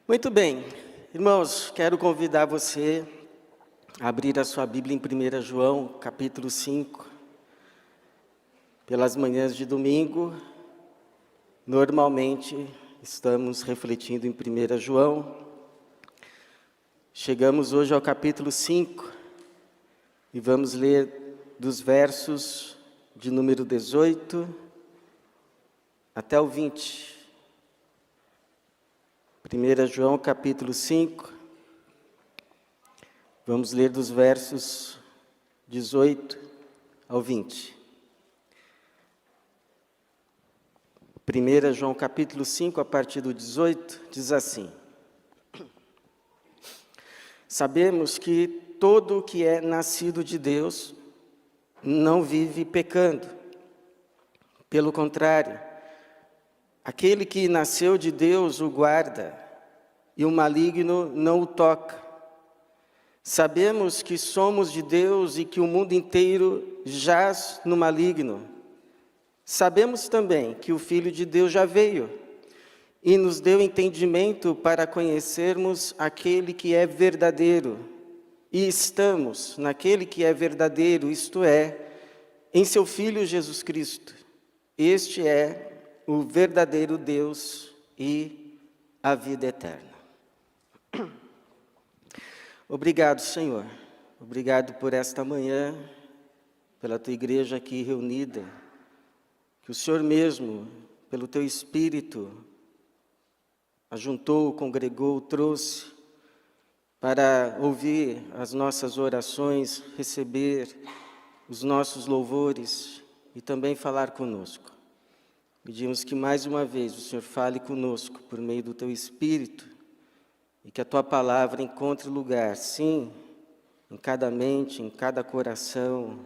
Muito bem, irmãos, quero convidar você a abrir a sua Bíblia em 1 João, capítulo 5. Pelas manhãs de domingo, normalmente estamos refletindo em 1 João. Chegamos hoje ao capítulo 5 e vamos ler dos versos de número 18 até o 20. 1 João, capítulo 5, vamos ler dos versos 18 ao 20. 1 João, capítulo 5, a partir do 18, diz assim: Sabemos que todo o que é nascido de Deus não vive pecando. Pelo contrário, aquele que nasceu de Deus o guarda, e o maligno não o toca. Sabemos que somos de Deus e que o mundo inteiro jaz no maligno. Sabemos também que o Filho de Deus já veio e nos deu entendimento para conhecermos aquele que é verdadeiro. E estamos naquele que é verdadeiro, isto é, em seu Filho Jesus Cristo. Este é o verdadeiro Deus e a vida eterna. Obrigado, Senhor. Obrigado por esta manhã, pela tua igreja aqui reunida. Que o Senhor mesmo, pelo teu Espírito, ajuntou, congregou, trouxe para ouvir as nossas orações, receber os nossos louvores e também falar conosco. Pedimos que mais uma vez o Senhor fale conosco por meio do teu Espírito e que a tua palavra encontre lugar, sim, em cada mente, em cada coração,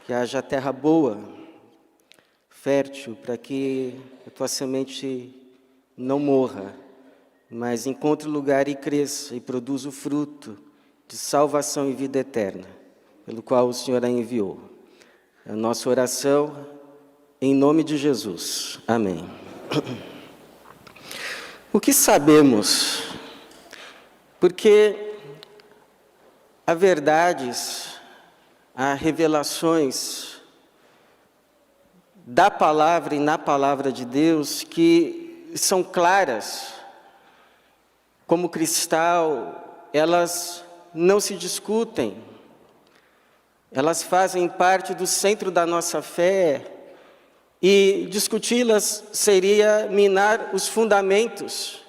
que haja terra boa, fértil, para que a tua semente não morra, mas encontre lugar e cresça e produza o fruto de salvação e vida eterna, pelo qual o Senhor a enviou. É a nossa oração, em nome de Jesus. Amém. O que sabemos? Porque há verdades, há revelações da palavra e na palavra de Deus que são claras, como cristal, elas não se discutem, elas fazem parte do centro da nossa fé e discuti-las seria minar os fundamentos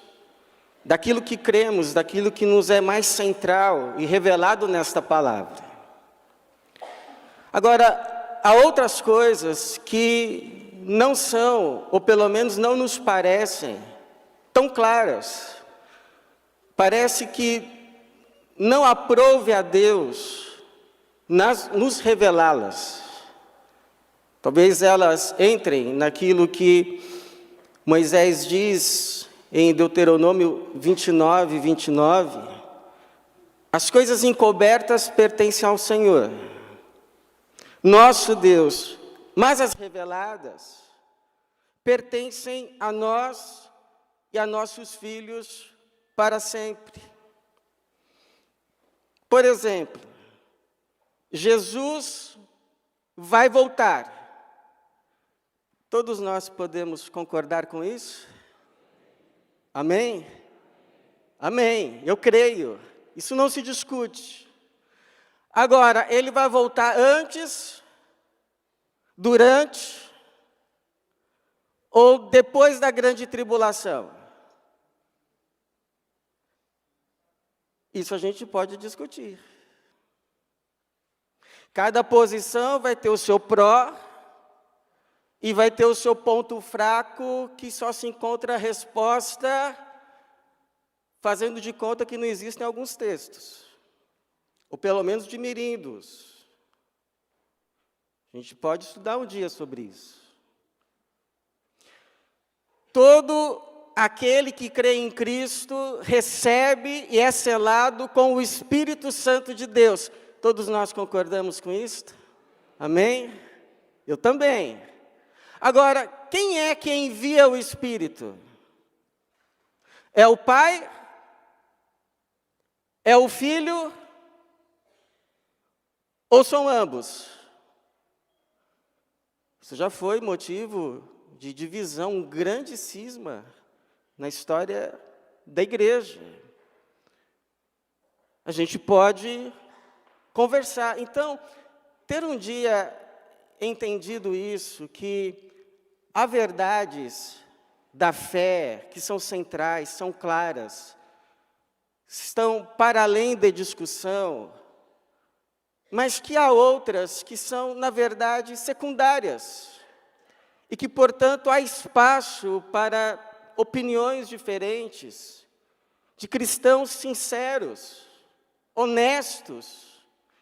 daquilo que cremos, daquilo que nos é mais central e revelado nesta palavra. Agora, há outras coisas que não são, ou pelo menos não nos parecem, tão claras. Parece que não aprove a Deus nos revelá-las. Talvez elas entrem naquilo que Moisés diz em Deuteronômio 29, 29, as coisas encobertas pertencem ao Senhor, nosso Deus, mas as reveladas pertencem a nós e a nossos filhos para sempre. Por exemplo, Jesus vai voltar. Todos nós podemos concordar com isso? Amém? Amém, eu creio. Isso não se discute. Agora, ele vai voltar antes, durante ou depois da grande tribulação? Isso a gente pode discutir. Cada posição vai ter o seu pró e vai ter o seu ponto fraco, que só se encontra a resposta fazendo de conta que não existem alguns textos, ou pelo menos diminuindo-os. A gente pode estudar um dia sobre isso. Todo aquele que crê em Cristo recebe e é selado com o Espírito Santo de Deus. Todos nós concordamos com isso? Amém? Eu também. Agora, quem é que envia o Espírito? É o Pai? É o Filho? Ou são ambos? Isso já foi motivo de divisão, um grande cisma na história da igreja. A gente pode conversar. Então, ter um dia entendido isso, que há verdades da fé que são centrais, são claras, estão para além da discussão, mas que há outras que são, na verdade, secundárias, e que, portanto, há espaço para opiniões diferentes, de cristãos sinceros, honestos,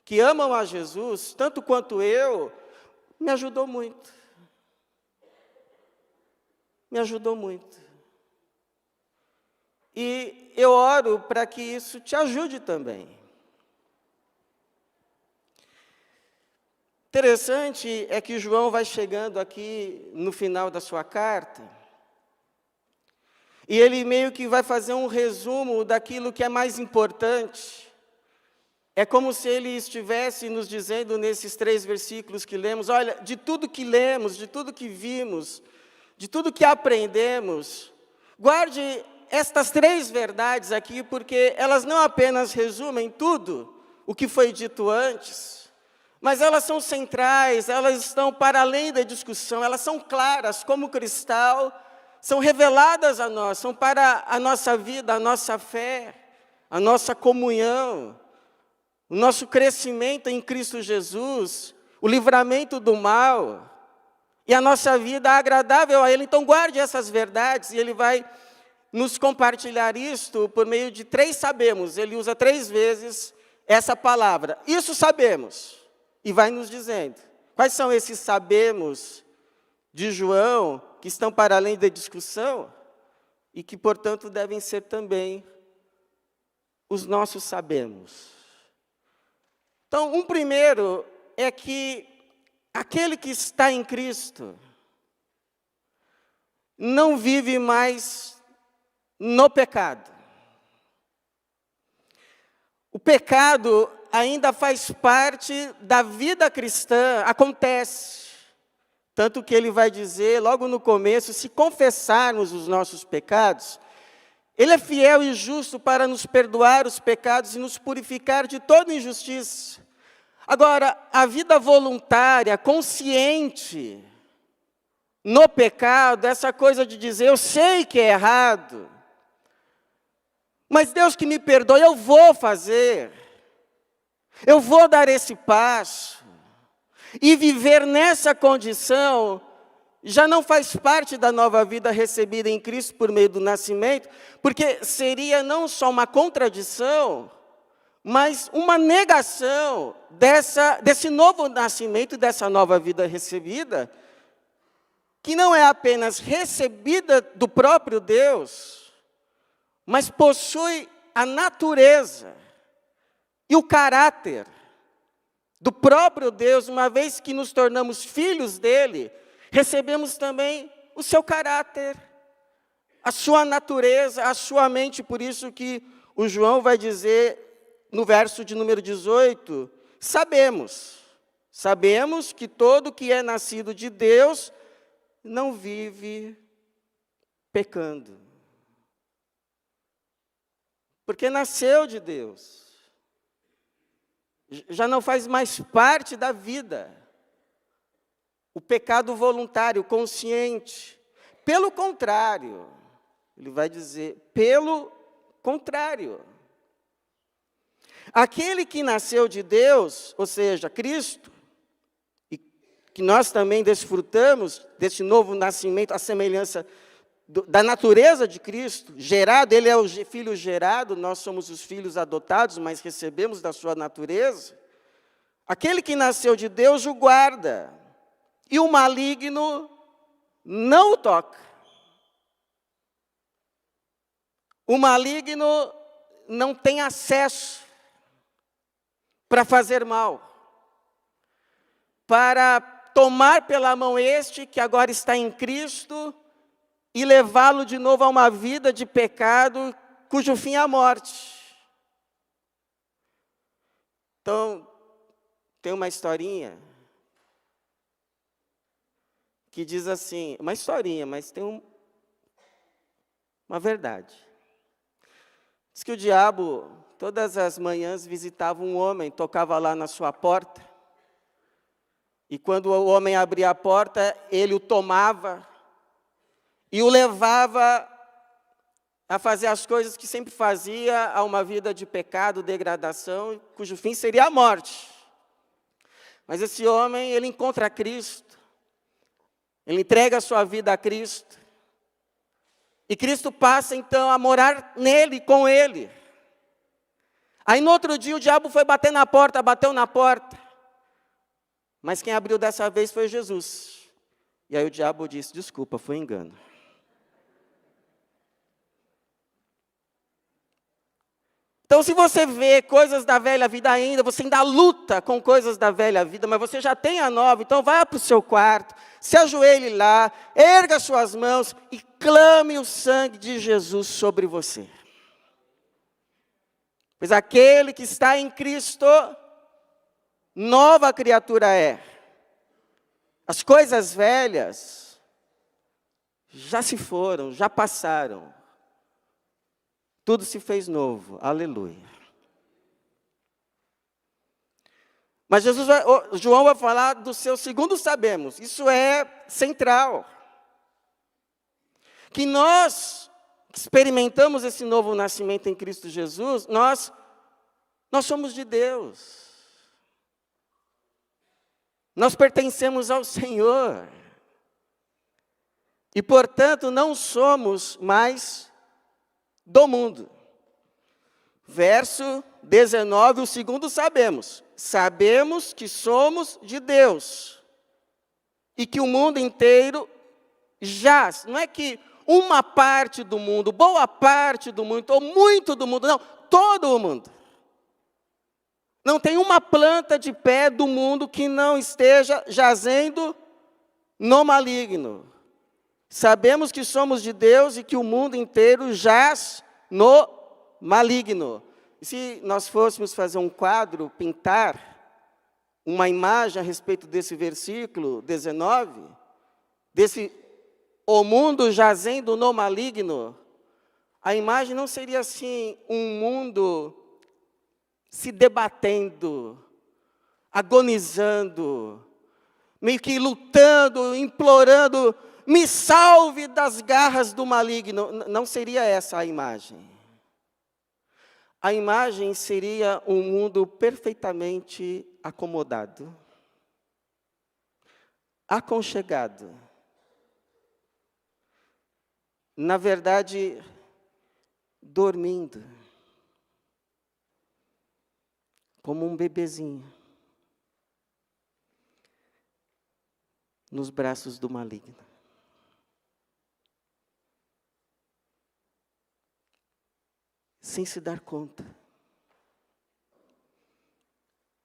que amam a Jesus, tanto quanto eu, me ajudou muito. Me ajudou muito. E eu oro para que isso te ajude também. Interessante é que João vai chegando aqui no final da sua carta, e ele meio que vai fazer um resumo daquilo que é mais importante. É como se ele estivesse nos dizendo nesses 3 versículos que lemos, olha, de tudo que lemos, de tudo que vimos, de tudo que aprendemos, guarde estas 3 verdades aqui, porque elas não apenas resumem tudo o que foi dito antes, mas elas são centrais, elas estão para além da discussão, elas são claras como cristal, são reveladas a nós, são para a nossa vida, a nossa fé, a nossa comunhão, o nosso crescimento em Cristo Jesus, o livramento do mal e a nossa vida agradável a Ele. Então guarde essas verdades, e Ele vai nos compartilhar isto por meio de 3 sabemos. Ele usa 3 vezes essa palavra. Isso sabemos. E vai nos dizendo. Quais são esses sabemos de João, que estão para além da discussão, e que, portanto, devem ser também os nossos sabemos. Então, um primeiro é que aquele que está em Cristo não vive mais no pecado. O pecado ainda faz parte da vida cristã, acontece. Tanto que ele vai dizer, logo no começo, se confessarmos os nossos pecados, Ele é fiel e justo para nos perdoar os pecados e nos purificar de toda injustiça. Agora, a vida voluntária, consciente, no pecado, essa coisa de dizer, eu sei que é errado, mas Deus que me perdoe, eu vou fazer, eu vou dar esse passo, e viver nessa condição, já não faz parte da nova vida recebida em Cristo por meio do nascimento, porque seria não só uma contradição, mas uma negação desse novo nascimento, dessa nova vida recebida, que não é apenas recebida do próprio Deus, mas possui a natureza e o caráter do próprio Deus. Uma vez que nos tornamos filhos dele, recebemos também o seu caráter, a sua natureza, a sua mente. Por isso que o João vai dizer no verso de número 18, sabemos que todo que é nascido de Deus não vive pecando. Porque nasceu de Deus. Já não faz mais parte da vida. O pecado voluntário, consciente. Pelo contrário, ele vai dizer, pelo contrário. Aquele que nasceu de Deus, ou seja, Cristo, e que nós também desfrutamos desse novo nascimento, a semelhança da natureza de Cristo, gerado, ele é o filho gerado, nós somos os filhos adotados, mas recebemos da sua natureza. Aquele que nasceu de Deus o guarda, e o maligno não o toca. O maligno não tem acesso para fazer mal, para tomar pela mão este que agora está em Cristo e levá-lo de novo a uma vida de pecado, cujo fim é a morte. Então, tem uma historinha que diz assim, uma historinha, mas tem uma verdade. Diz que o diabo, todas as manhãs, visitava um homem, tocava lá na sua porta, e quando o homem abria a porta, ele o tomava e o levava a fazer as coisas que sempre fazia, a uma vida de pecado, degradação, cujo fim seria a morte. Mas esse homem, ele encontra Cristo, ele entrega a sua vida a Cristo, e Cristo passa então a morar nele, com ele. Aí no outro dia o diabo foi bater na porta, bateu na porta, mas quem abriu dessa vez foi Jesus. E aí o diabo disse, desculpa, foi engano. Então, se você vê coisas da velha vida ainda, você ainda luta com coisas da velha vida, mas você já tem a nova, então vá para o seu quarto, se ajoelhe lá, erga suas mãos e clame o sangue de Jesus sobre você. Pois aquele que está em Cristo, nova criatura é. As coisas velhas já se foram, já passaram. Tudo se fez novo, aleluia. Mas João vai falar do seu segundo sabemos, isso é central. Que nós experimentamos esse novo nascimento em Cristo Jesus, nós somos de Deus. Nós pertencemos ao Senhor. E, portanto, não somos mais do mundo. Verso 19, o segundo sabemos. Sabemos que somos de Deus. E que o mundo inteiro jaz. Não é que uma parte do mundo, boa parte do mundo, ou muito do mundo, não, todo o mundo. Não tem uma planta de pé do mundo que não esteja jazendo no maligno. Sabemos que somos de Deus e que o mundo inteiro jaz no maligno. E se nós fôssemos fazer um quadro, pintar uma imagem a respeito desse versículo 19, desse o mundo jazendo no maligno, a imagem não seria assim, um mundo se debatendo, agonizando, meio que lutando, implorando, me salve das garras do maligno. Não seria essa a imagem. A imagem seria um mundo perfeitamente acomodado, aconchegado. Na verdade, dormindo, como um bebezinho, nos braços do maligno. Sem se dar conta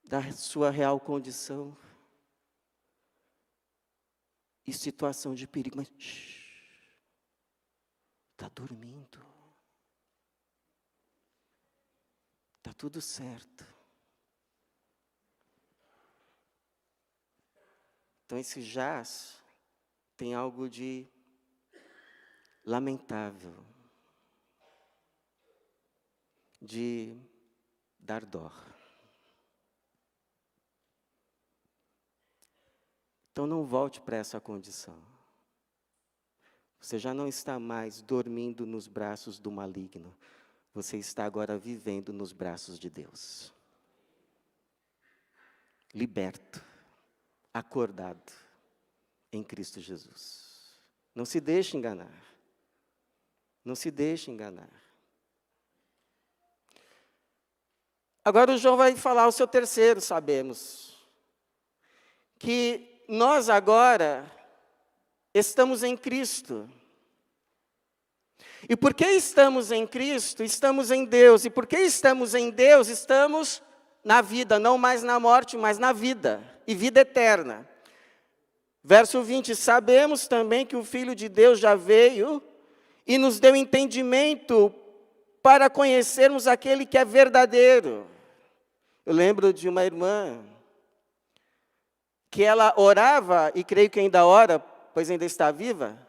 da sua real condição e situação de perigo. Mas, está dormindo. Está tudo certo. Então, esse jaz tem algo de lamentável, de dar dó. Então, não volte para essa condição. Você já não está mais dormindo nos braços do maligno. Você está agora vivendo nos braços de Deus. Liberto, acordado em Cristo Jesus. Não se deixe enganar. Não se deixe enganar. Agora o João vai falar o seu terceiro, sabemos. Que nós agora estamos em Cristo. E porque estamos em Cristo, estamos em Deus. E porque estamos em Deus, estamos na vida, não mais na morte, mas na vida. E vida eterna. Verso 20, sabemos também que o Filho de Deus já veio e nos deu entendimento para conhecermos aquele que é verdadeiro. Eu lembro de uma irmã que ela orava, e creio que ainda ora, pois ainda está viva,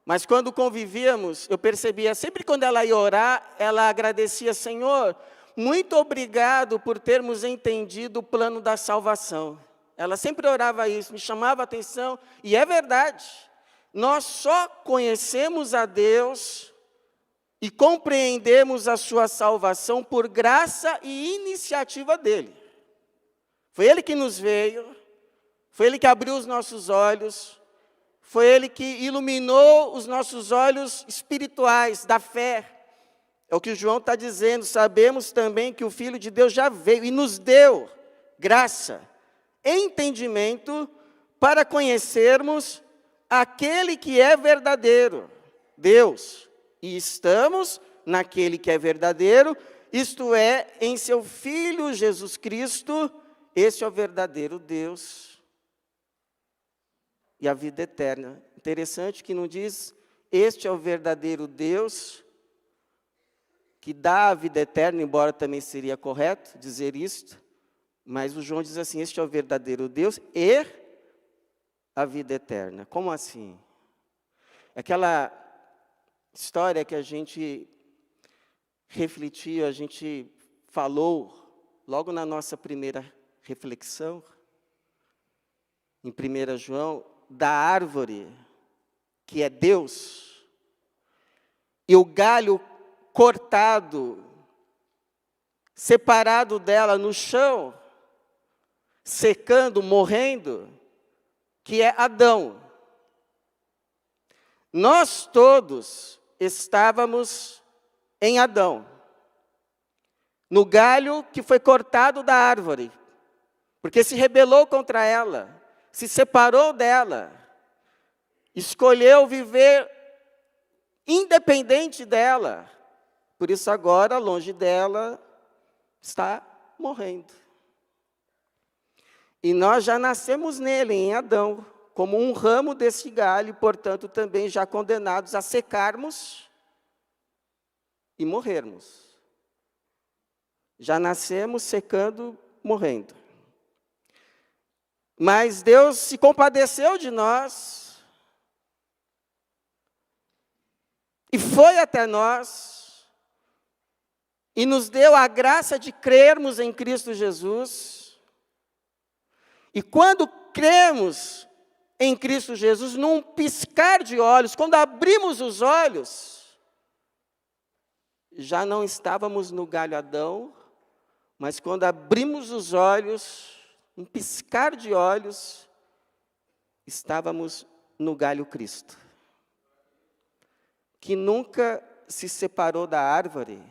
mas quando convivíamos, eu percebia, sempre quando ela ia orar, ela agradecia, Senhor, muito obrigado por termos entendido o plano da salvação. Ela sempre orava isso, me chamava a atenção, e é verdade. Nós só conhecemos a Deus e compreendemos a sua salvação por graça e iniciativa dEle. Foi Ele que nos veio, foi Ele que abriu os nossos olhos, foi Ele que iluminou os nossos olhos espirituais, da fé. É o que o João está dizendo, sabemos também que o Filho de Deus já veio e nos deu graça, entendimento, para conhecermos aquele que é verdadeiro, Deus. E estamos naquele que é verdadeiro, isto é, em seu Filho Jesus Cristo, esse é o verdadeiro Deus e a vida eterna. Interessante que não diz, este é o verdadeiro Deus, que dá a vida eterna, embora também seria correto dizer isto, mas o João diz assim, este é o verdadeiro Deus e a vida eterna. Como assim? Aquela história que a gente refletiu, a gente falou, logo na nossa primeira reflexão, em 1 João, da árvore, que é Deus, e o galho cortado, separado dela no chão, secando, morrendo, que é Adão. Nós todos estávamos em Adão, no galho que foi cortado da árvore, porque se rebelou contra ela, se separou dela, escolheu viver independente dela, por isso agora, longe dela, está morrendo. E nós já nascemos nele, em Adão, como um ramo desse galho, portanto, também já condenados a secarmos e morrermos. Já nascemos secando, morrendo. Mas Deus se compadeceu de nós e foi até nós e nos deu a graça de crermos em Cristo Jesus. E quando cremos em Cristo Jesus, num piscar de olhos, quando abrimos os olhos, já não estávamos no galho Adão, mas quando abrimos os olhos, um piscar de olhos, estávamos no galho Cristo, que nunca se separou da árvore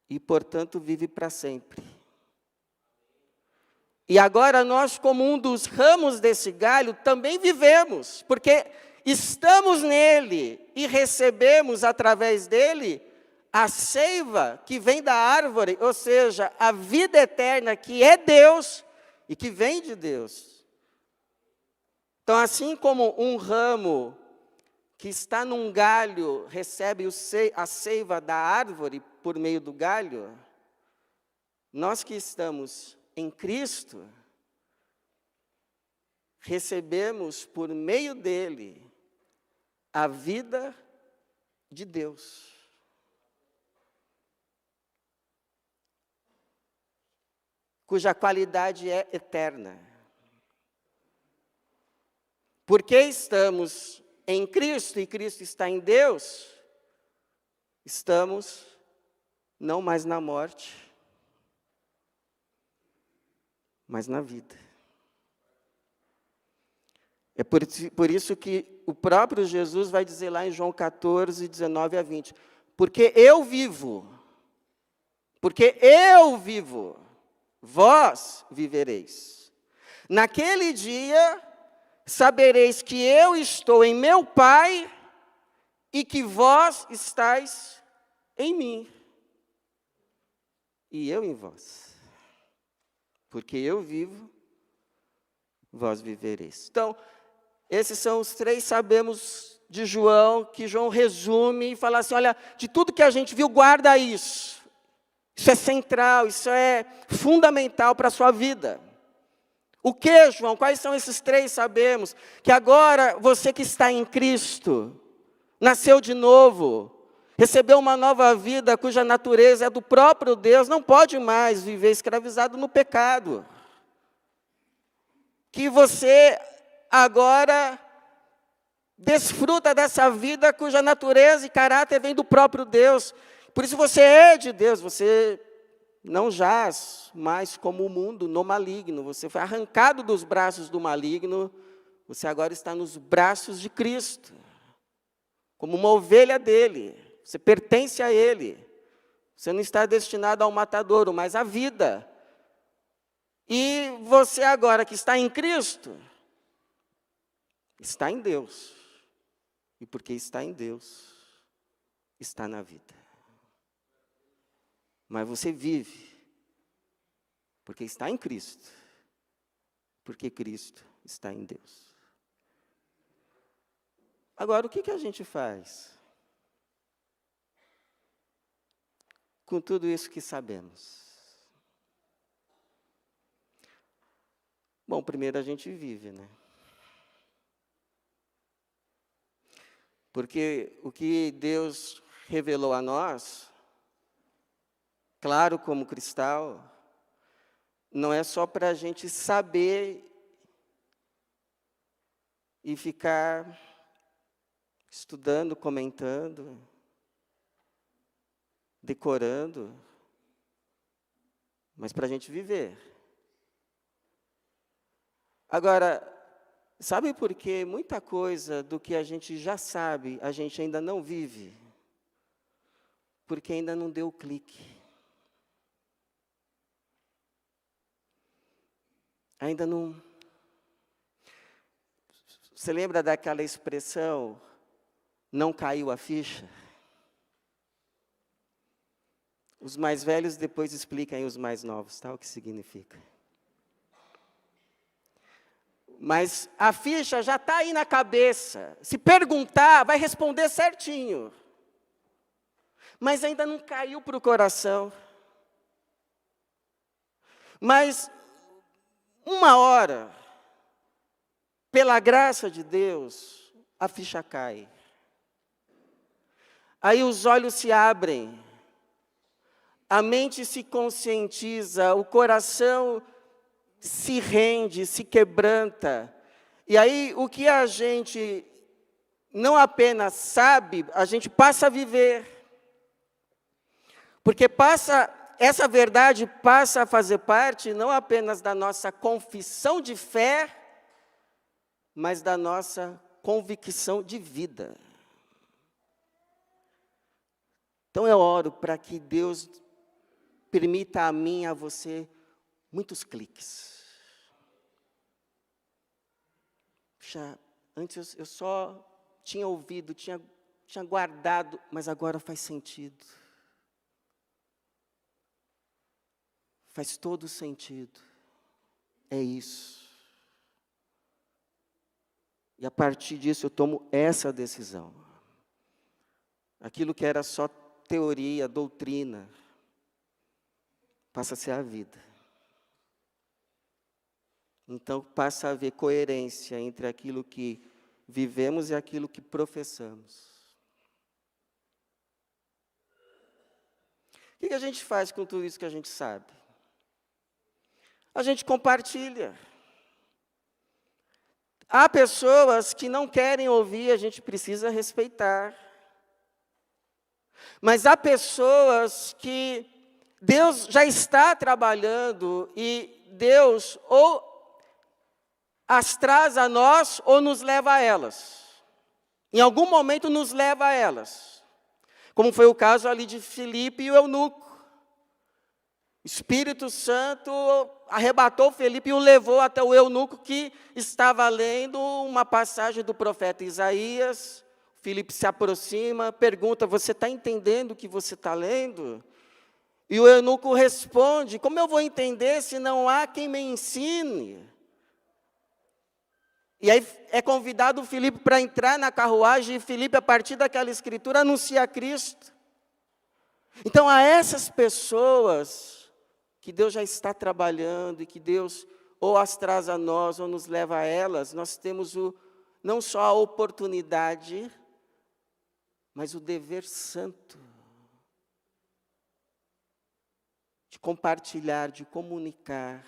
e, portanto, vive para sempre. E agora nós, como um dos ramos desse galho, também vivemos, porque estamos nele e recebemos através dele a seiva que vem da árvore, ou seja, a vida eterna que é Deus e que vem de Deus. Então, assim como um ramo que está num galho recebe a seiva da árvore por meio do galho, nós que estamos em Cristo, recebemos por meio dele a vida de Deus. Cuja qualidade é eterna. Porque estamos em Cristo e Cristo está em Deus, estamos não mais na morte, mas na vida. É por isso que o próprio Jesus vai dizer lá em João 14, 19 a 20, porque eu vivo, vós vivereis. Naquele dia, sabereis que eu estou em meu Pai e que vós estáis em mim, e eu em vós. Porque eu vivo, vós vivereis. Então, esses são os 3 sabemos de João, que João resume e fala assim, olha, de tudo que a gente viu, guarda isso. Isso é central, isso é fundamental para a sua vida. O que, João? Quais são esses 3 sabemos? Que agora, você que está em Cristo, nasceu de novo, recebeu uma nova vida cuja natureza é do próprio Deus, não pode mais viver escravizado no pecado. Que você agora desfruta dessa vida cuja natureza e caráter vem do próprio Deus. Por isso você é de Deus, você não jaz mais como o mundo no maligno. Você foi arrancado dos braços do maligno, você agora está nos braços de Cristo, como uma ovelha dele. Você pertence a Ele. Você não está destinado ao matadouro, mas à vida. E você agora que está em Cristo, está em Deus. E porque está em Deus, está na vida. Mas você vive, porque está em Cristo. Porque Cristo está em Deus. Agora, o que a gente faz com tudo isso que sabemos? Bom, primeiro a gente vive, né? Porque o que Deus revelou a nós, claro como cristal, não é só para a gente saber e ficar estudando, comentando, decorando, mas para a gente viver. Agora, sabe por que muita coisa do que a gente já sabe, a gente ainda não vive? Porque ainda não deu o clique. Ainda não... Você lembra daquela expressão, não caiu a ficha? Os mais velhos depois explicam aí os mais novos, tá? O que significa. Mas a ficha já está aí na cabeça. Se perguntar, vai responder certinho. Mas ainda não caiu para o coração. Mas, uma hora, pela graça de Deus, a ficha cai. Aí os olhos se abrem, a mente se conscientiza, o coração se rende, se quebranta. E aí o que a gente não apenas sabe, a gente passa a viver. Porque essa verdade passa a fazer parte não apenas da nossa confissão de fé, mas da nossa convicção de vida. Então eu oro para que Deus permita a mim e a você muitos cliques. Antes eu só tinha ouvido, tinha guardado, mas agora faz sentido. Faz todo sentido. É isso. E a partir disso eu tomo essa decisão. Aquilo que era só teoria, doutrina, passa a ser a vida. Então passa a haver coerência entre aquilo que vivemos e aquilo que professamos. O que a gente faz com tudo isso que a gente sabe? A gente compartilha. Há pessoas que não querem ouvir, a gente precisa respeitar. Mas há pessoas que Deus já está trabalhando e Deus ou as traz a nós ou nos leva a elas. Em algum momento nos leva a elas. Como foi o caso ali de Filipe e o eunuco. O Espírito Santo arrebatou Filipe e o levou até o eunuco que estava lendo uma passagem do profeta Isaías. Filipe se aproxima, pergunta, você está entendendo o que você está lendo? E o eunuco responde, como eu vou entender se não há quem me ensine? E aí é convidado o Filipe para entrar na carruagem, e Filipe, a partir daquela escritura, anuncia a Cristo. Então, a essas pessoas que Deus já está trabalhando e que Deus ou as traz a nós ou nos leva a elas, nós temos não só a oportunidade, mas o dever santo de compartilhar, de comunicar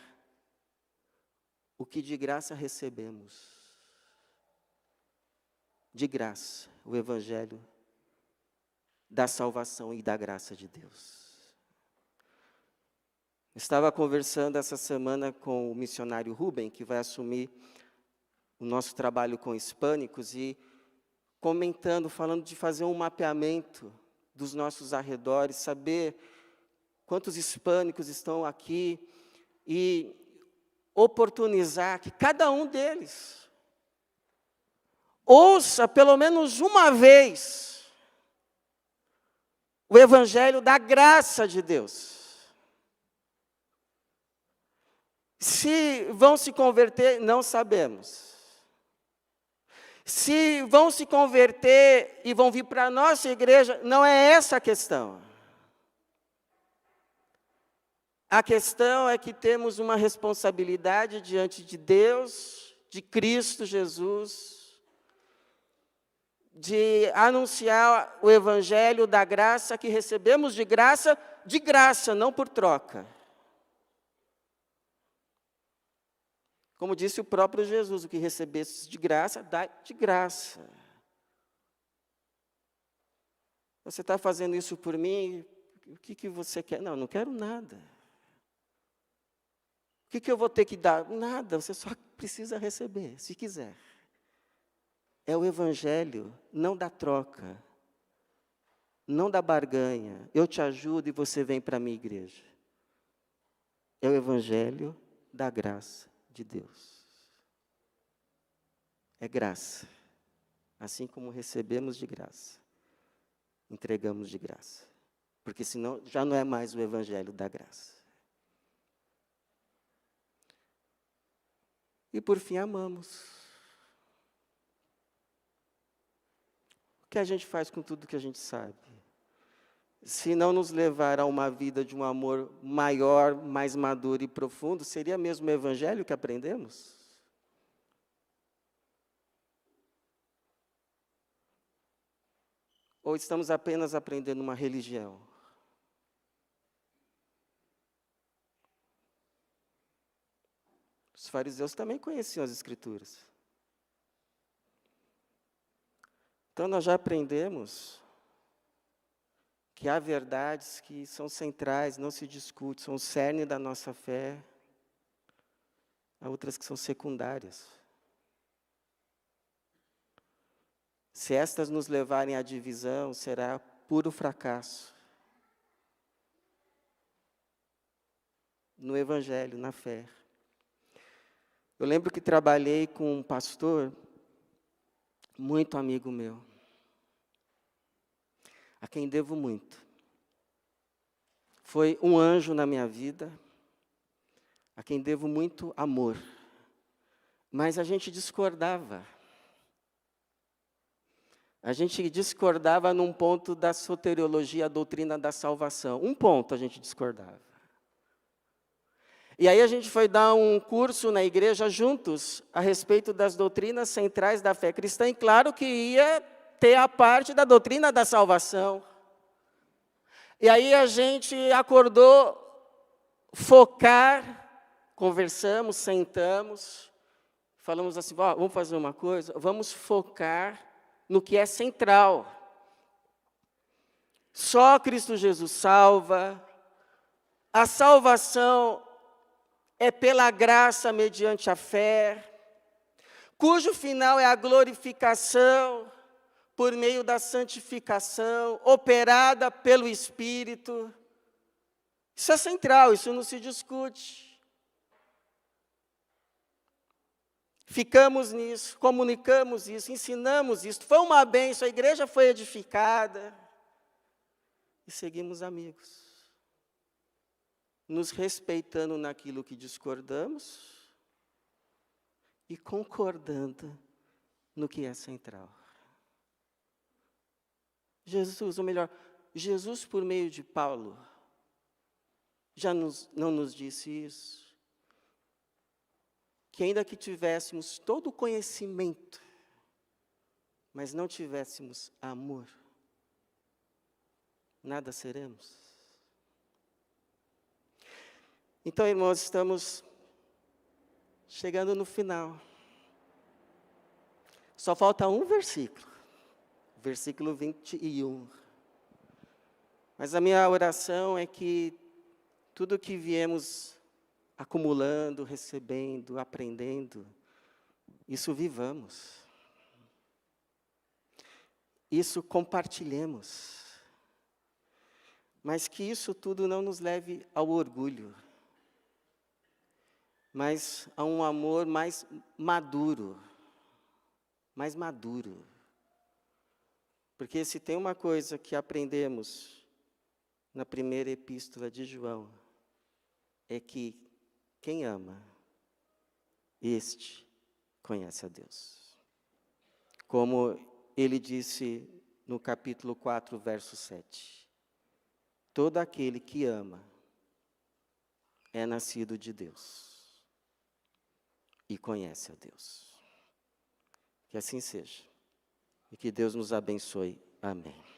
o que de graça recebemos. De graça, o Evangelho da salvação e da graça de Deus. Estava conversando essa semana com o missionário Rubem, que vai assumir o nosso trabalho com hispânicos, e comentando, falando de fazer um mapeamento dos nossos arredores, saber quantos hispânicos estão aqui e oportunizar que cada um deles ouça pelo menos uma vez o Evangelho da graça de Deus. Se vão se converter, não sabemos. Se vão se converter e vão vir para a nossa igreja, não é essa a questão. A questão é que temos uma responsabilidade diante de Deus, de Cristo Jesus, de anunciar o Evangelho da graça que recebemos de graça, não por troca. Como disse o próprio Jesus, o que recebestes de graça, dá de graça. Você está fazendo isso por mim, o que você quer? Não, não quero nada. O que eu vou ter que dar? Nada, você só precisa receber, se quiser. É o Evangelho, não da troca, não da barganha. Eu te ajudo e você vem para a minha igreja. É o Evangelho da graça de Deus. É graça. Assim como recebemos de graça, entregamos de graça. Porque senão já não é mais o Evangelho da graça. E por fim, amamos. O que a gente faz com tudo que a gente sabe? Se não nos levar a uma vida de um amor maior, mais maduro e profundo, seria mesmo o Evangelho que aprendemos? Ou estamos apenas aprendendo uma religião? Os fariseus também conheciam as Escrituras. Então, nós já aprendemos que há verdades que são centrais, não se discute, são o cerne da nossa fé. Há outras que são secundárias. Se estas nos levarem à divisão, será puro fracasso. No Evangelho, na fé. Eu lembro que trabalhei com um pastor, muito amigo meu, a quem devo muito. Foi um anjo na minha vida, a quem devo muito amor. Mas a gente discordava. A gente discordava num ponto da soteriologia, a doutrina da salvação. Um ponto a gente discordava. E aí a gente foi dar um curso na igreja juntos, a respeito das doutrinas centrais da fé cristã, e claro que ia ter a parte da doutrina da salvação. E aí a gente acordou focar, conversamos, sentamos, falamos assim, vamos fazer uma coisa, vamos focar no que é central. Só Cristo Jesus salva, a salvação é pela graça mediante a fé, cujo final é a glorificação por meio da santificação, operada pelo Espírito. Isso é central, isso não se discute. Ficamos nisso, comunicamos isso, ensinamos isso. Foi uma bênção, a igreja foi edificada. E seguimos amigos. Nos respeitando naquilo que discordamos e concordando no que é central. Jesus, ou melhor, Jesus por meio de Paulo, já não nos disse isso? Que ainda que tivéssemos todo o conhecimento, mas não tivéssemos amor, nada seremos. Então, irmãos, estamos chegando no final. Só falta um versículo, versículo 21. Mas a minha oração é que tudo que viemos acumulando, recebendo, aprendendo, isso vivamos. Isso compartilhemos. Mas que isso tudo não nos leve ao orgulho, mas a um amor mais maduro. Mais maduro. Porque se tem uma coisa que aprendemos na primeira epístola de João, é que quem ama, este conhece a Deus. Como ele disse no capítulo 4, verso 7. Todo aquele que ama é nascido de Deus e conhece a Deus. Que assim seja. E que Deus nos abençoe. Amém.